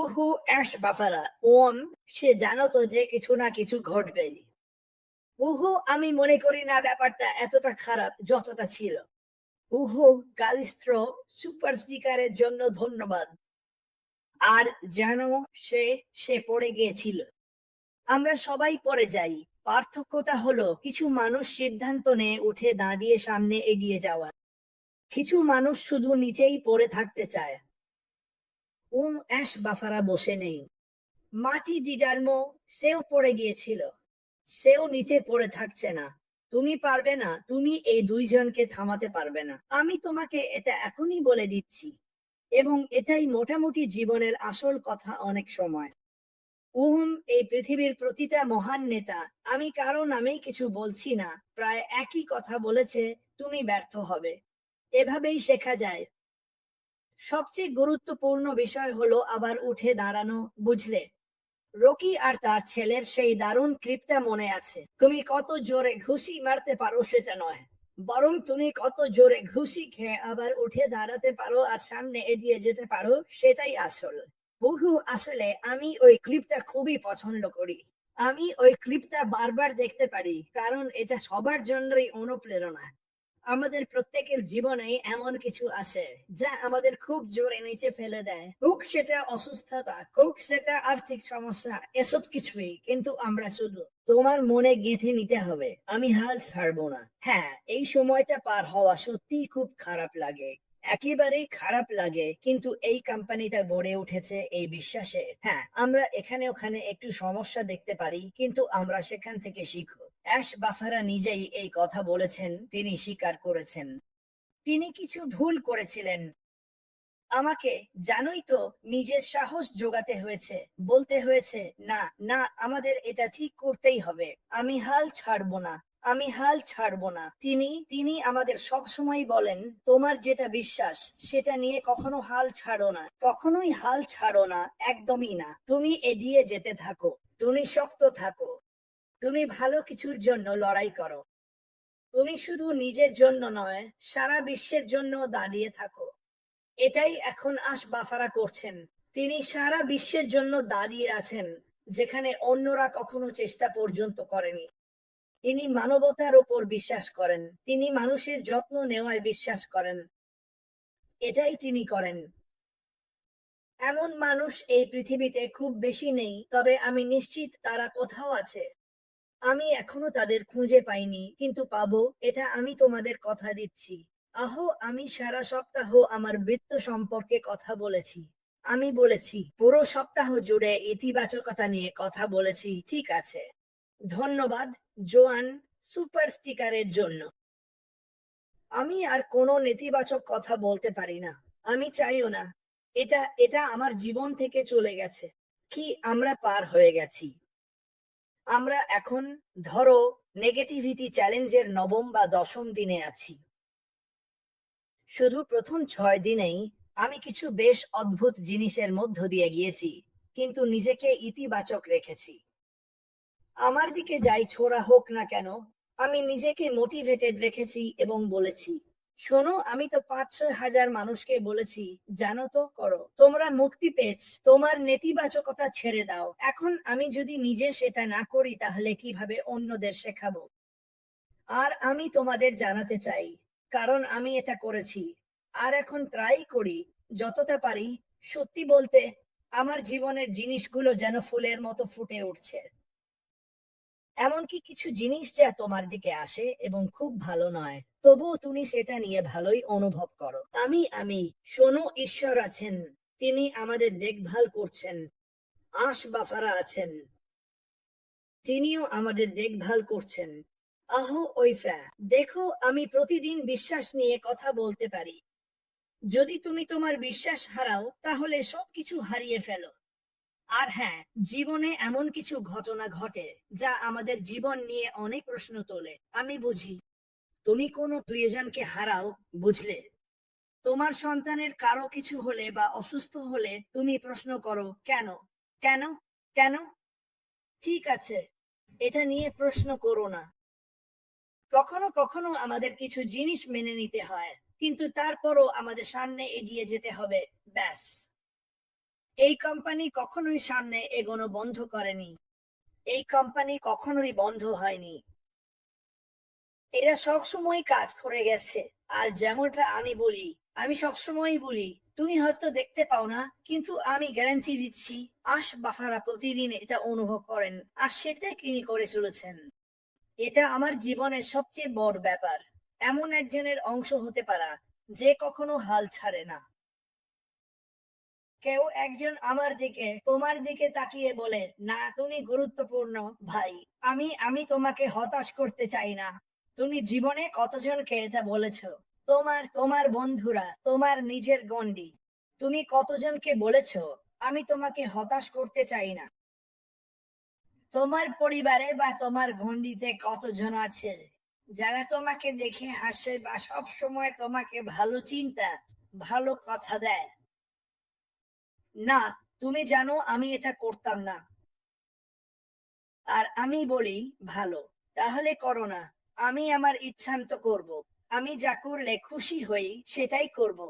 উহু অ্যাশ বাফারা ওম সে জানতো যে কিছু না কিছু ঘটবেই। উহু আমি মনে করি না ব্যাপারটা এতটা খারাপ যতটা ছিল। উহু কালিস্ত্র সুপার স্টিকারের জন্য ধন্যবাদ। আর জানো সে সে পড়ে গিয়েছিল। আমরা সবাই পড়ে যাই। পার্থক্যটা হলো কিছু মানুষ সিদ্ধান্ত নিয়ে উঠে দাঁড়িয়ে সামনে এগিয়ে যাওয়ার। কিছু মানুষ শুধু নিচেই পড়ে থাকতে চায়। অ্যাশ বাফারা বসে নেই। মাটি ডিডার্মো সেও পড়ে গিয়েছিল। সেও নিচে পড়ে থাকছে না। তুমি পারবে না, তুমি এই দুইজনকে থামাতে পারবে না। আমি তোমাকে এটা এখনই বলে দিচ্ছি। এবং এটাই মোটামুটি জীবনের আসল কথা অনেক সময়। এই পৃথিবীর প্রতিটা মহান নেতা, আমি কারো নামেই কিছু বলছি না, প্রায় একই কথা বলেছে, তুমি ব্যর্থ হবে। এভাবেই শেখা যায়। সবচেয়ে গুরুত্বপূর্ণ বিষয় হলো আবার উঠে দাঁড়ানো, বুঝলে? রকি আর তার ছেলের সেই দারুণ ক্লিপটা মনে আছে। তুমি কত জোরে ঘুষি মারতে পারো সেটা নয়, বরং তুমি কত জোরে ঘুষি খেয়ে আবার উঠে দাঁড়াতে পারো আর সামনে এগিয়ে যেতে পারো, সেটাই আসল। আসলে আমি ওই ক্লিপটা খুবই পছন্দ করি। আমি ওই ক্লিপটা বারবার দেখতে পারি কারণ এটা সবার জন্যই অনুপ্রেরণা। আমাদের প্রত্যেকের জীবনে এমন কিছু আছে যা আমাদের খুব জোরে নিচে ফেলে দেয়। হোক সেটা অসুস্থতা, হোক সেটা আর্থিক সমস্যা, এসব কিছুই। কিন্তু আমরা শুধু তোমার মনে গেঁথে নিতে হবে, আমি হাল ছাড়বো না। হ্যাঁ, এই সময়টা পার হওয়া সত্যিই খুব খারাপ লাগে, একেবারেই খারাপ লাগে, কিন্তু এই কোম্পানিটা গড়ে উঠেছে এই বিশ্বাসে। হ্যাঁ, আমরা এখানে ওখানে একটু সমস্যা দেখতে পারি, কিন্তু আমরা সেখান থেকে শিখব। অ্যাশ বাফারা নিজেই এই কথা বলেছেন, তিনি স্বীকার করেছেন তিনি কিছু ভুল করেছিলেন। আমাকে, জানোই তো, নিজের সাহস জোগাতে হয়েছে, বলতে হয়েছে না না, আমাদের এটা ঠিক করতেই হবে, আমি হাল ছাড়বো না, আমি হাল ছাড়বো না। তিনি তিনি আমাদের সব সময় বলেন, তোমার যেটা বিশ্বাস সেটা নিয়ে কখনো হাল ছাড়ো না, কখনোই হাল ছাড়ো না, একদমই না। তুমি এগিয়ে যেতে থাকো, তুমি শক্ত থাকো, তুমি ভালো কিছুর জন্য লড়াই করো। তুমি শুধু নিজের জন্য নয়, সারা বিশ্বের জন্য দাঁড়িয়ে থাকো। এটাই এখন বাফারা করছেন। তিনি সারা বিশ্বের জন্য দাঁড়িয়ে আছেন, যেখানে অন্যরা কখনো চেষ্টা পর্যন্ত করেনি। তিনি মানবতার উপর বিশ্বাস করেন, তিনি মানুষের যত্ন নেওয়ায় বিশ্বাস করেন। এটাই তিনি করেন। এমন মানুষ এই পৃথিবীতে খুব বেশি নেই, তবে আমি নিশ্চিত তারা কোথাও আছে। আমি এখনো তাদের খুঁজে পাইনি, কিন্তু পাবো, এটা আমি তোমাদের কথা দিচ্ছি। আমি সারা সপ্তাহ আমার বৃত্ত সম্পর্কে কথা বলেছি। আমি বলেছি, পুরো সপ্তাহ জুড়ে ইতিবাচকতা নিয়ে কথা বলেছি, ঠিক আছে? ধন্যবাদ, জোয়ান, সুপার স্টিকারের জন্য। আমি আর কোনো নেতিবাচক কথা বলতে পারি না, আমি চাইও না। এটা এটা আমার জীবন থেকে চলে গেছে। কি আমরা পার হয়ে গেছি। আমরা এখন, ধরো, নেগেটিভিটি চ্যালেঞ্জের নবম বা দশম দিনে আছি। শুধু প্রথম 6 দিনেই আমি কিছু বেশ অদ্ভুত জিনিসের মধ্য দিয়ে গিয়েছি, কিন্তু নিজেকে ইতিবাচক রেখেছি। আমার দিকে যাই ছোড়া হোক না কেন, আমি নিজেকে মোটিভেটেড রেখেছি এবং বলেছি, শোনো, আমি তো 5-6 হাজার মানুষকে বলেছি, জানো তো, করো, তোমরা মুক্তি পেয়েছ, তোমার নেতিবাচকতা ছেড়ে দাও। এখন আমি যদি নিজে সেটা না করি তাহলে কিভাবে অন্যদের শেখাবো? আর আমি তোমাদের জানাতে চাই, কারণ আমি এটা করেছি, আর এখন ট্রাই করি যতটা পারি। সত্যি বলতে, আমার জীবনের জিনিসগুলো যেন ফুলের মতো ফুটে উঠছে। এমনকি কিছু জিনিস যা তোমার দিকে আসে এবং খুব ভালো নয়, তবুও তুমি সেটা নিয়ে ভালোই অনুভব করো। আমি শোনো, ঈশ্বর আছেন, তিনি আমাদের দেখভাল করছেন। বাফারা আছেন, তিনিও আমাদের দেখভাল করছেন। ওইফা, দেখো, আমি প্রতিদিন বিশ্বাস নিয়ে কথা বলতে পারি। যদি তুমি তোমার বিশ্বাস হারাও তাহলে সবকিছু হারিয়ে ফেলো। আর হ্যাঁ, জীবনে এমন কিছু ঘটনা ঘটে যা আমাদের জীবন নিয়ে অনেক প্রশ্ন তোলে। আমি বুঝি, তুমি কোনো প্রিয়জনকে হারাও, বুঝলে? তোমার সন্তানের কারো কিছু হলে বা অসুস্থ হলে তুমি প্রশ্ন করো, কেন, কেন, কেন? ঠিক আছে, এটা নিয়ে প্রশ্ন করো না। কখনো কখনো আমাদের কিছু জিনিস মেনে নিতে হয়, কিন্তু তারপরও আমাদের সামনে এগিয়ে যেতে হবে, ব্যাস। এই কোম্পানি কখনোই সামনে এগোনো বন্ধ করেনি। এই কোম্পানি কখনোই বন্ধ হয়নি। এরা সবসময় কাজ করে গেছে। আর যেমনটা আমি সবসময়ই বলি, তুমি হয়তো দেখতে পাও না, কিন্তু আমি গ্যারান্টি দিচ্ছি বাফারা প্রতিদিন এটা অনুভব করেন, আর সেটাই তিনি করে চলেছেন। এটা আমার জীবনের সবচেয়ে বড় ব্যাপার, এমন একজনের অংশ হতে পারা যে কখনো হাল ছাড়ে না। কেউ একজন তোমার দিকে তাকিয়ে বলে, না তুমি গুরুত্বপূর্ণ ভাই। আমি তোমাকে হতাশ করতে চাই না। তুমি জীবনে কতজনকে এটা বলেছো? তোমার বন্ধুরা, তোমার নিজের গণ্ডি। তুমি কতজনকে বলেছো আমি তোমাকে হতাশ করতে চাই না? তোমার পরিবারে বা তোমার গণ্ডিতে কতজন আছে যারা তোমাকে দেখে হাসে বা সব সময় তোমাকে ভালো চিন্তা, ভালো কথা দেয়? না, তুমি জানো আমি এটা করতাম না। আর আমি বলি, ভালো, তাহলে করো না। আমি আমার ইচ্ছান্ত করব। আমি যা করলে খুশি হই সেটাই করব।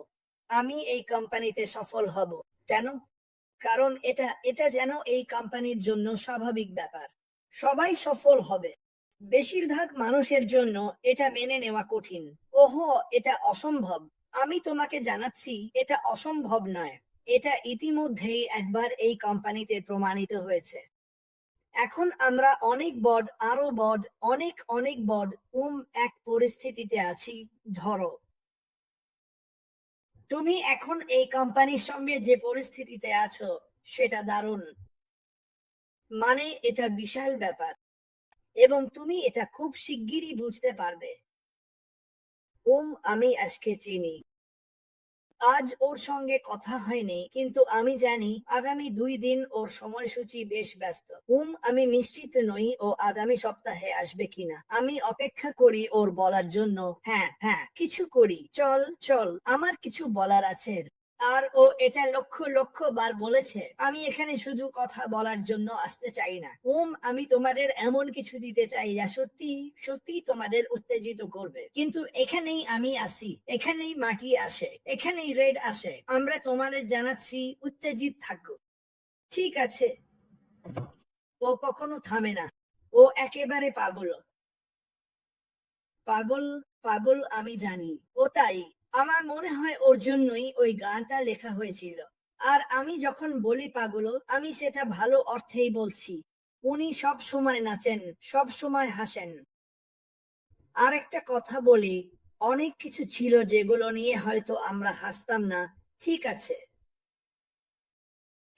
আমি এই কোম্পানিতে সফল হব। কেন? কারণ এটা এটা যেন এই কোম্পানির জন্য স্বাভাবিক ব্যাপার। সবাই সফল হবে। বেশিরভাগ মানুষের জন্য এটা মেনে নেওয়া কঠিন। ওহো, এটা অসম্ভব। আমি তোমাকে জানাচ্ছি এটা অসম্ভব নয়। এটা ইতিমধ্যেই একবার এই কোম্পানিতে প্রমাণিত হয়েছে। এখন আমরা অনেক বড়, আরো বড়, অনেক অনেক বড় এক পরিস্থিতিতে আছি। ধরো, তুমি এখন এই কোম্পানির সঙ্গে যে পরিস্থিতিতে আছো সেটা দারুণ। মানে এটা বিশাল ব্যাপার, এবং তুমি এটা খুব শিগগিরই বুঝতে পারবে। আমি আজকে চিনি। আজ ওর সঙ্গে কথা হয়নি, কিন্তু আমি জানি আগামী 2 দিন ওর সময়সূচি বেশ ব্যস্ত। আমি নিশ্চিত নই ও আগামী সপ্তাহে আসবে কিনা। আমি অপেক্ষা করি ওর বলার জন্য। হ্যাঁ হ্যাঁ, কিছু করি, চল চল, আমার কিছু বলার আছে। আর ও এটা লক্ষ লক্ষ বার বলেছে, আমি এখানে শুধু কথা বলার জন্য আসতে চাই না। আমি তোমাদের এমন কিছু দিতে চাই যা সত্যি সত্যি তোমাদের উত্তেজিত করবে। কিন্তু এখানেই আমি আসি, এখানেই মাটি আসে, এখানেই রেড আসে। আমরা তোমাদের জানাচ্ছি, উত্তেজিত থাকো। ঠিক আছে। ও কখনো থামে না। ও একেবারে পাগল। পাগল, পাগল, আমি জানি। ও তাই। আমার মনে হয় ওর জন্যই ওই গানটা লেখা হয়েছিল। আর আমি যখন বলি পাগল, আমি সেটা ভালো অর্থেই বলছি। উনি সব সময় নাচেন, সব সময় হাসেন। আর একটা কথা বলি, অনেক কিছু ছিল যেগুলো নিয়ে হয়তো আমরা হাসতাম না, ঠিক আছে,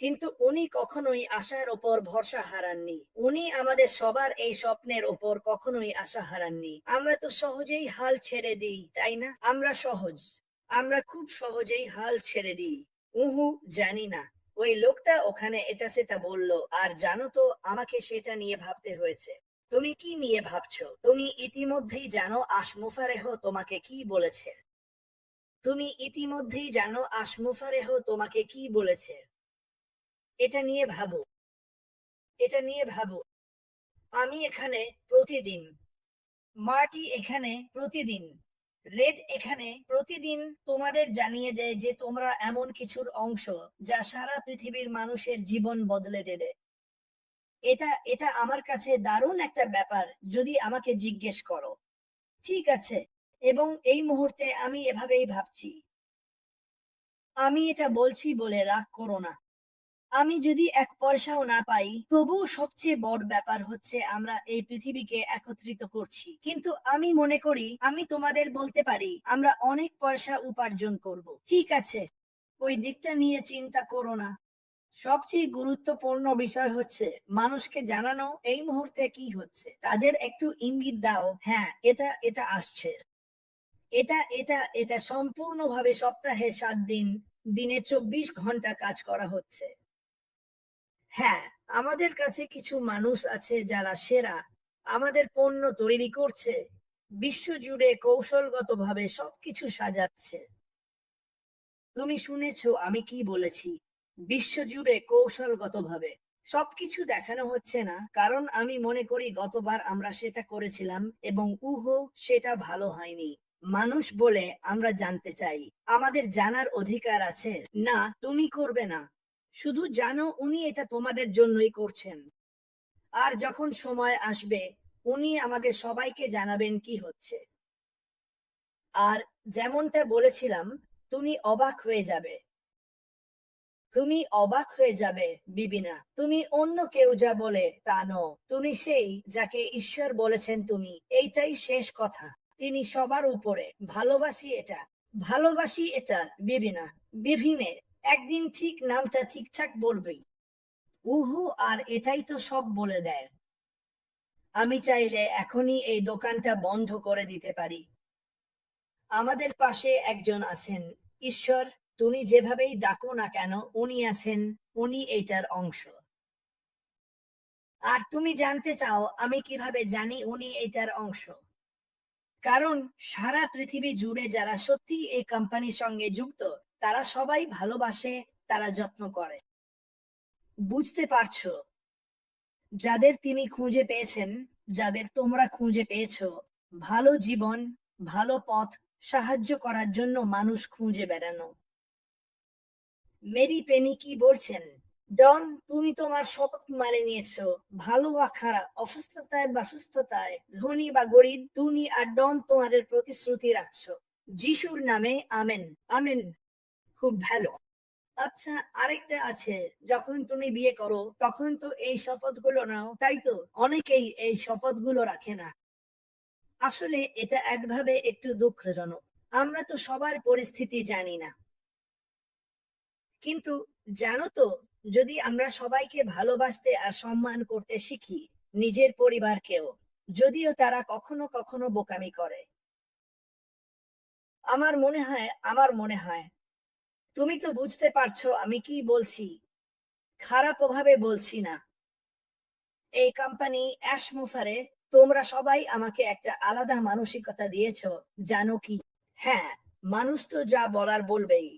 কিন্তু উনি কখনোই আশার ওপর ভরসা হারাননি। উনি আমাদের সবার এই স্বপ্নের ওপর কখনোই আশা হারাননি। আমরা তো সহজেই হাল ছেড়ে দিই, তাই না? আমরা খুব সহজেই হাল ছেড়ে দিই। উহু, জানি না। ওই লোকটা ওখানে এটা সেটা বলল, আর জানো তো আমাকে সেটা নিয়ে ভাবতে হয়েছে। তুমি কি নিয়ে ভাবছো? তুমি ইতিমধ্যেই জানো আশমুফারেহ তোমাকে কি বলেছে। এটা নিয়ে ভাবো, এটা নিয়ে ভাবো। আমি এখানে প্রতিদিন, মার্টি এখানে প্রতিদিন, রেড এখানে প্রতিদিন তোমাদের জানিয়ে দেয় যে তোমরা এমন কিছুর অংশ যা সারা পৃথিবীর মানুষের জীবন বদলে দেবে। এটা এটা আমার কাছে দারুণ একটা ব্যাপার যদি আমাকে জিজ্ঞেস করো। ঠিক আছে, এবং এই মুহূর্তে আমি এভাবেই ভাবছি। আমি এটা বলছি বলে রাগ করো না। আমি যদি 1 পয়সাও না পাই, তবুও সবচেয়ে বড় ব্যাপার হচ্ছে আমরা এই পৃথিবীকে একত্রিত করছি। কিন্তু আমি মনে করি আমি তোমাদের বলতে পারি আমরা অনেক পয়সা উপার্জন করব। ঠিক আছে, ওই দিকটা নিয়ে চিন্তা করো না। সবচেয়ে গুরুত্বপূর্ণ বিষয় হচ্ছে মানুষকে জানানো এই মুহূর্তে কি হচ্ছে। তাদের একটু ইঙ্গিত দাও, হ্যাঁ এটা এটা আসছে। এটা এটা এটা সম্পূর্ণভাবে সপ্তাহে 7 দিন, দিনে 24 ঘন্টা কাজ করা হচ্ছে। হ্যাঁ, আমাদের কাছে কিছু মানুষ আছে যারা সেরা, আমাদের পণ্য তৈরি করছে, বিশ্বজুড়ে কৌশলগতভাবে সবকিছু সাজাচ্ছে। তুমি শুনেছো আমি কি বলেছি? বিশ্বজুড়ে কৌশলগতভাবে সবকিছু দেখানো হচ্ছে না, কারণ আমি মনে করি গতবার আমরা সেটা করেছিলাম এবং সেটা ভালো হয়নি। মানুষ বলে আমরা জানতে চাই, আমাদের জানার অধিকার আছে। না, তুমি করবে না। শুধু জানো উনি এটা তোমাদের জন্যই করছেন। আর যখন সময় আসবে উনি আমাকে সবাইকে জানাবেন কি হচ্ছে। আর যেমনটা বলেছিলাম, তুমি অবাক হয়ে যাবে। তুমি অবাক হয়ে যাবে বিবিনা। তুমি অন্য কেউ যা বলে তা নও, তুমি সেই যাকে ঈশ্বর বলেছেন তুমি। এইটাই শেষ কথা। তিনি সবার উপরে। ভালোবাসি এটা, ভালোবাসি এটা বিবিনা। বিভিনে একদিন ঠিক নামটা ঠিকঠাক বলবেই। উহু, আর এটাই তো সব বলে দেয়। আমি চাইলে এখনই এই দোকানটা বন্ধ করে দিতে পারি। আমাদের পাশে একজন আছেন, ঈশ্বর। তুমি যেভাবেই ডাকো না কেন উনি আছেন, উনি এইটার অংশ। আর তুমি জানতে চাও আমি কিভাবে জানি উনি এইটার অংশ? কারণ সারা পৃথিবী জুড়ে যারা সত্যি এই কোম্পানির সঙ্গে যুক্ত, তারা সবাই ভালোবাসে, তারা যত্ন করে। বুঝতে পারছো? যাদের তিনি খুঁজে পেয়েছেন, যাদের তোমরা খুঁজে পেয়েছো, ভালো জীবন, ভালো পথ, সাহায্য করার জন্য মানুষ খুঁজে বেড়ানো। মেরি পেনি কি বলছেন? ডন, তুমি তোমার শপথ মানে নিয়েছো। ভালো বা খারাপ, অসুস্থতায় বা সুস্থতায়, ধনী বা গরিব, তুমি আর ডন তোমাদের প্রতিশ্রুতি রাখছো। যিশুর নামে আমেন। আমেন। খুব ভালো। আচ্ছা, আরেকটা আছে। যখন তুমি বিয়ে করো তখন তো এই শপথগুলো নাও, তাই তো? অনেকেই এই শপথগুলো রাখে না। আসলে এটা একভাবে একটু দুঃখজনক। আমরা তো সবার পরিস্থিতি জানি না। কিন্তু জানো তো, যদি আমরা সবাইকে ভালোবাসতে আর সম্মান করতে শিখি, নিজের পরিবারকেও, যদিও তারা কখনো কখনো বোকামি করে, আমার মনে হয় তুমি তো বুঝতে পারছো আমি কি বলছি। খারাপ ভাবে বলছি না। এই কোম্পানি অ্যাশমুফারে তোমরা সবাই আমাকে একটা আলাদা মানসিকতা দিয়েছো, জানো কি? হ্যাঁ, মানুষ তো যা বলার বলবেই।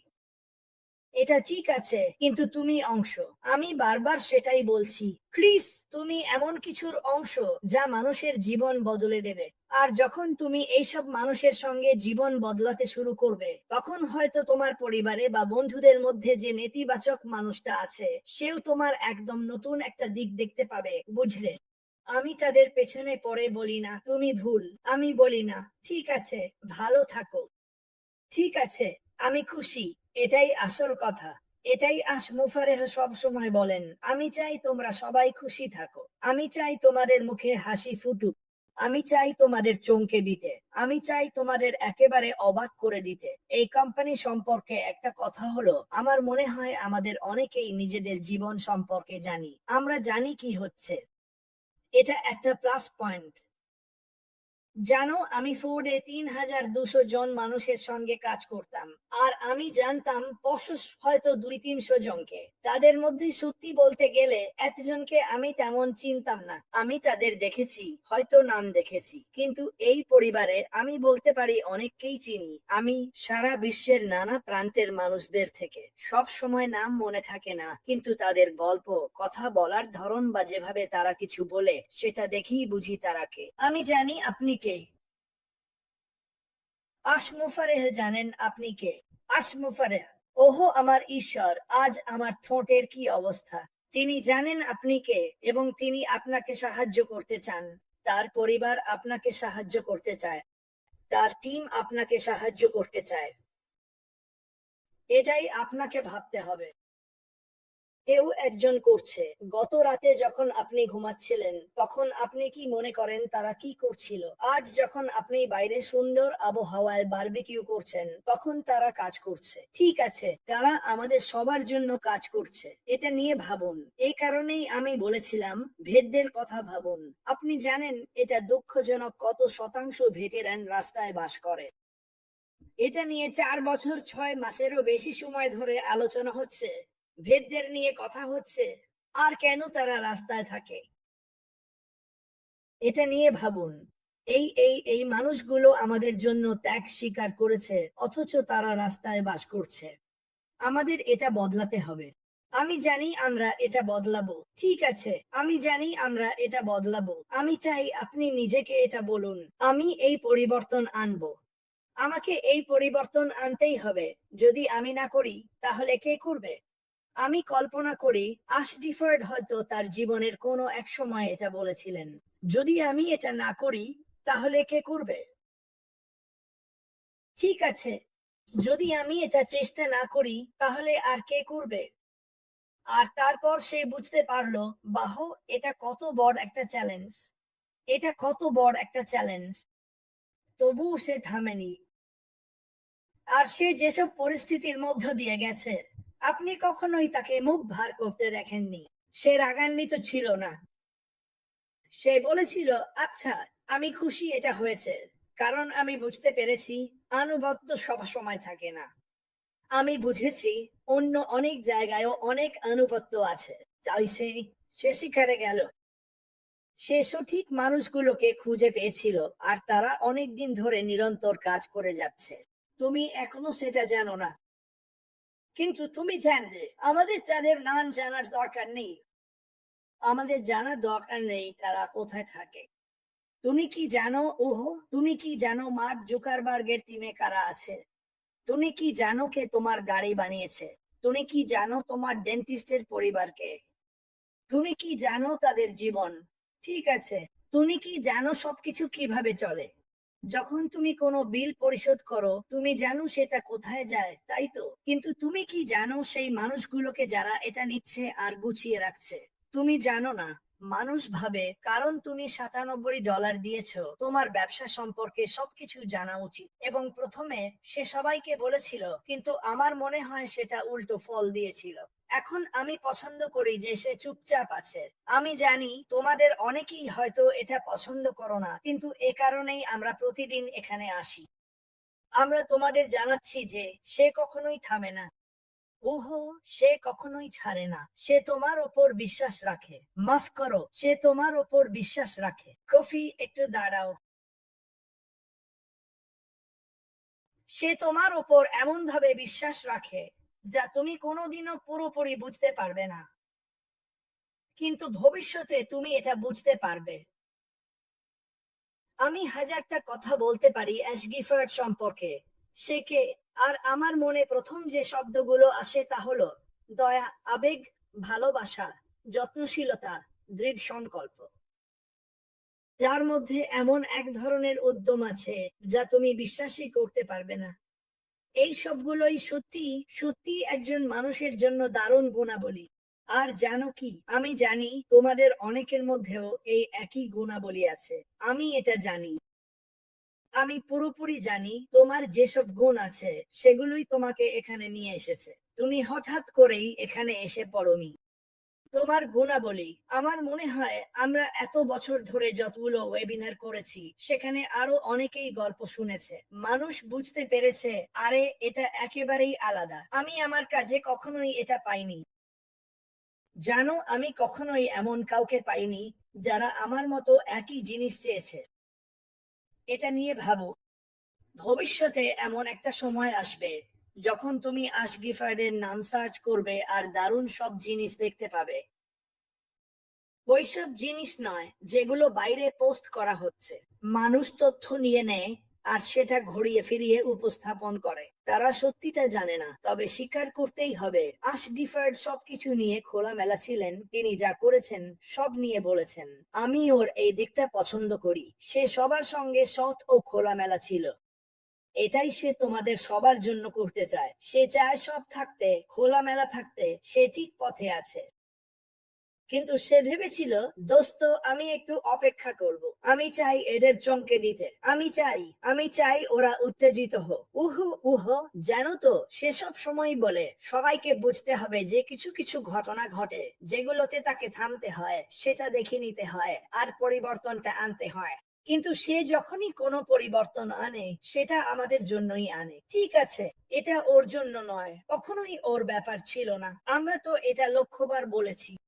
এটা ঠিক আছে, কিন্তু তুমি অংশ। আমি বারবার সেটাই বলছি। ক্রিস, তুমি এমন কিছুর অংশ যা মানুষের জীবন বদলে দেবে। আর যখন তুমি এইসব মানুষের সঙ্গে জীবন বদলাতে শুরু করবে, তখন হয়তো তোমার পরিবারে বা বন্ধুদের মধ্যে যে নেতিবাচক মানুষটা আছে, সেও তোমার একদম নতুন একটা দিক দেখতে পাবে, বুঝলে? আমি তাদের পেছনে পড়ে বলি না তুমি ভুল। আমি বলি না ঠিক আছে, ভালো থাকো। ঠিক আছে, আমি খুশি। এটাই আসল কথা। এটাই মুফারেহ সব সময় বলেন, আমি চাই তোমরা সবাই খুশি থাকো। আমি চাই তোমাদের মুখে হাসি ফুটুক। আমি চাই তোমাদের চমকে দিতে। আমি চাই তোমাদের একেবারে অবাক করে দিতে। এই কোম্পানি সম্পর্কে একটা কথা হলো, আমার মনে হয় আমাদের অনেকেই নিজেদের জীবন সম্পর্কে জানি। আমরা জানি কি হচ্ছে। এটা একটা প্লাস পয়েন্ট। জানো, আমি ফোর্ডে ৩,২০০ জন মানুষের সঙ্গে কাজ করতাম। আর আমি জানতাম পশুস হয়তো ২-৩০০ জনকে। তাদের মধ্যে সত্যি বলতে গেলে এতজনকে আমি তেমন চিনতাম না। আমি তাদের দেখেছি, হয়তো নাম দেখেছি, কিন্তু এই পরিবারে আমি বলতে পারি অনেককেই চিনি। আমি সারা বিশ্বের নানা প্রান্তের মানুষদের থেকে। সব সময় নাম মনে থাকে না, কিন্তু তাদের গল্প, কথা বলার ধরন বা যেভাবে তারা কিছু বলে, সেটা দেখেই বুঝি তারা কে। আমি জানি আপনি কে। আশমুফারেহ জানেন আপনি কে? আশমুফারেহ। ওহো আমার ঈশ্বর, আজ আমার ঠোঁটের কি অবস্থা। তিনি জানেন আপনি কে, এবং তিনি আপনাকে সাহায্য করতে চান। তার পরিবার আপনাকে সাহায্য করতে চায়। তার টিম আপনাকে সাহায্য করতে চায়। এটাই আপনাকে ভাবতে হবে। কেউ একজন করছে। গত রাতে যখন আপনি ঘুমাচ্ছিলেন, তখন আপনি কি মনে করেন তারা কি করছিল? আজ যখন আপনি বাইরে সুন্দর আবহাওয়ায় বারবিকিউ করছেন, তখন তারা কাজ করছে। ঠিক আছে, তারা আমাদের সবার জন্য কাজ করছে। এটা নিয়ে ভাবুন। এই কারণেই আমি বলেছিলাম ভেদদের কথা ভাবুন। আপনি জানেন এটা দুঃখজনক কত শতাংশ ভেটেরান রাস্তায় বাস করে। এটা নিয়ে 4 বছর 6 মাসেরও বেশি সময় ধরে আলোচনা হচ্ছে। ভেদদের নিয়ে কথা হচ্ছে। আর কেন তারা রাস্তায় থাকে? এটা নিয়ে ভাবুন। এই মানুষগুলো আমাদের জন্য ত্যাগ স্বীকার করেছে, অথচ তারা রাস্তায় বাস করছে। আমাদের এটা বদলাতে হবে। আমি জানি আমরা এটা বদলাবো। ঠিক আছে, আমি জানি আমরা এটা বদলাবো। আমি চাই আপনি নিজেকে এটা বলুন, আমি এই পরিবর্তন আনবো। আমাকে এই পরিবর্তন আনতেই হবে। যদি আমি না করি, তাহলে কে করবে? আমি কল্পনা করি আশডিফার্ড হয়তো তার জীবনের কোনো এক সময় এটা বলেছিলেন, যদি আমি এটা না করি তাহলে কে করবে? ঠিক আছে, যদি আমি এটা চেষ্টা না করি তাহলে আর কে করবে? আর তারপর সে বুঝতে পারলো, বাহ, এটা কত বড় একটা চ্যালেঞ্জ, এটা কত বড় একটা চ্যালেঞ্জ। তবুও সে থামেনি। আর সে যেসব পরিস্থিতির মধ্য দিয়ে গেছে, আপনি কখনোই তাকে মুখ ভার করতে দেখেননি। সে রাগান্বিত ছিল না। সে বলেছিল, আচ্ছা, আমি খুশি এটা হয়েছে, কারণ আমি বুঝতে পেরেছি আনুগত্য সব সময় থাকে না। আমি বুঝেছি অন্য অনেক জায়গায়ও অনেক আনুগত্য আছে। তাই সে শিকারে গেল। সে সঠিক মানুষগুলোকে খুঁজে পেয়েছিল, আর তারা অনেকদিন ধরে নিরন্তর কাজ করে যাচ্ছে। তুমি এখনো সেটা জানো না, কিন্তু তুমি জানবে। আমাদের তাদের নাম জানার দরকার নেই। আমাদের জানার দরকার নেই তারা কোথায় থাকে। তুমি কি জানো, ওহো, তুমি কি জানো মার্ক জুকারবার্গের টিমে কারা আছে? তুমি কি জানো কে তোমার গাড়ি বানিয়েছে? তুমি কি জানো তোমার ডেন্টিস্টের পরিবারকে? তুমি কি জানো তাদের জীবন? ঠিক আছে, তুমি কি জানো সবকিছু কিভাবে চলে? যখন তুমি কোনো বিল পরিশোধ করো, তুমি জানো সেটা কোথায় যায়, তাই তো? কিন্তু তুমি কি জানো সেই মানুষগুলোকে যারা এটা নিচ্ছে আর গুছিয়ে রাখছে? তুমি জানো না। মানুষ ভাবে কারণ তুমি $97 দিয়েছো, তোমার ব্যবসা সম্পর্কে সবকিছু জানা উচিত, এবং প্রথমে সে সবাইকে বলেছিল, কিন্তু আমার মনে হয় সেটা উল্টো ফল দিয়েছিল। এখন আমি পছন্দ করি যে সে চুপচাপ আছে। আমি জানি তোমাদের অনেকেই হয়তো এটা পছন্দ করো না, কিন্তু এ কারণেই আমরা প্রতিদিন এখানে আসি। আমরা তোমাদের জানাচ্ছি যে সে কখনোই থামে না। ওহো, সে কখনোই ছাড়ে না। সে তোমার ওপর বিশ্বাস রাখে। মাফ করো, সে তোমার ওপর বিশ্বাস রাখে। কফি, একটু দাঁড়াও। সে তোমার ওপর এমন ভাবে বিশ্বাস রাখে যা তুমি কোনোদিনও পুরোপুরি বুঝতে পারবে না, কিন্তু ভবিষ্যতে তুমি এটা বুঝতে পারবে। আমি হাজারটা কথা বলতে পারি অ্যাশগিফার্ড সম্পর্কে। সে কে? আর আমার মনে প্রথম যে শব্দগুলো আসে তা হলো দয়া, আবেগ, ভালোবাসা, যত্নশীলতা, দৃঢ় সংকল্প। যার মধ্যে এমন এক ধরনের উদ্যম আছে যা তুমি বিশ্বাসই করতে পারবে না। এই সবগুলোই সত্যি সত্যি একজন মানুষের জন্য দারুণ গুণাবলী। আর জানো কি, আমি জানি তোমাদের অনেকের মধ্যেও এই একই গুণাবলী আছে। আমি এটা জানি। আমি পুরোপুরি জানি তোমার যেসব গুণ আছে সেগুলোই তোমাকে এখানে নিয়ে এসেছে। তুমি হঠাৎ করেই এখানে এসে পড়োনি। তোমার গুণাবলী। আমার মনে হয় আমরা এত বছর ধরে যতগুলো ওয়েবিনার করেছি সেখানে আরো অনেকেই গল্প শুনেছে। মানুষ বুঝতে পেরেছে, আরে এটা একেবারেই আলাদা। আমি আমার কাজে কখনোই এটা পাইনি। জানো, আমি কখনোই এমন কাউকে পাইনি যারা আমার মতো একই জিনিস চেয়েছে। এটা নিয়ে ভাবো। ভবিষ্যতে এমন একটা সময় আসবে যখন তুমি আশগিফার্ডের নাম সার্চ করবে আর দারুণ সব জিনিস দেখতে পাবে। ওইসব জিনিস নয় যেগুলো বাইরে পোস্ট করা হচ্ছে। মানুষ তথ্য নিয়ে নেয় আর সেটা ঘুরিয়ে ফিরিয়ে উপস্থাপন করে। তারা সত্যিটা জানে না, তবে স্বীকার করতেই হবে আশডিফার্ড সবকিছু নিয়ে খোলামেলা ছিলেন। তিনি যা করেছেন সব নিয়ে বলেছেন। আমি ওর এই দিকটা পছন্দ করি। সে সবার সঙ্গে সৎ ও খোলামেলা ছিল। এটাই সে তোমাদের সবার জন্য করতে চায়। সে চায় সব থাকতে, খোলামেলা থাকতে। সে ঠিক পথে আছে। কিন্তু সে ভেবেছিল, দোস্ত, আমি একটু অপেক্ষা করব। আমি চাই এদের চমকে দিতে। আমি চাই ওরা উত্তেজিত হোক। উহু উহ, জানো তো, সে সব সময় বলে সবাইকে বুঝতে হবে যে কিছু কিছু ঘটনা ঘটে যেগুলোতে তাকে থামতে হয়, সেটা দেখে নিতে হয়, আর পরিবর্তনটা আনতে হয়। কিন্তু সে যখনই কোনো পরিবর্তন আনে সেটা আমাদের জন্যই আনে। ঠিক আছে, এটা ওর জন্য নয়, কখনোই ওর ব্যাপার ছিল না। আমরা তো এটা লক্ষবার বলেছি।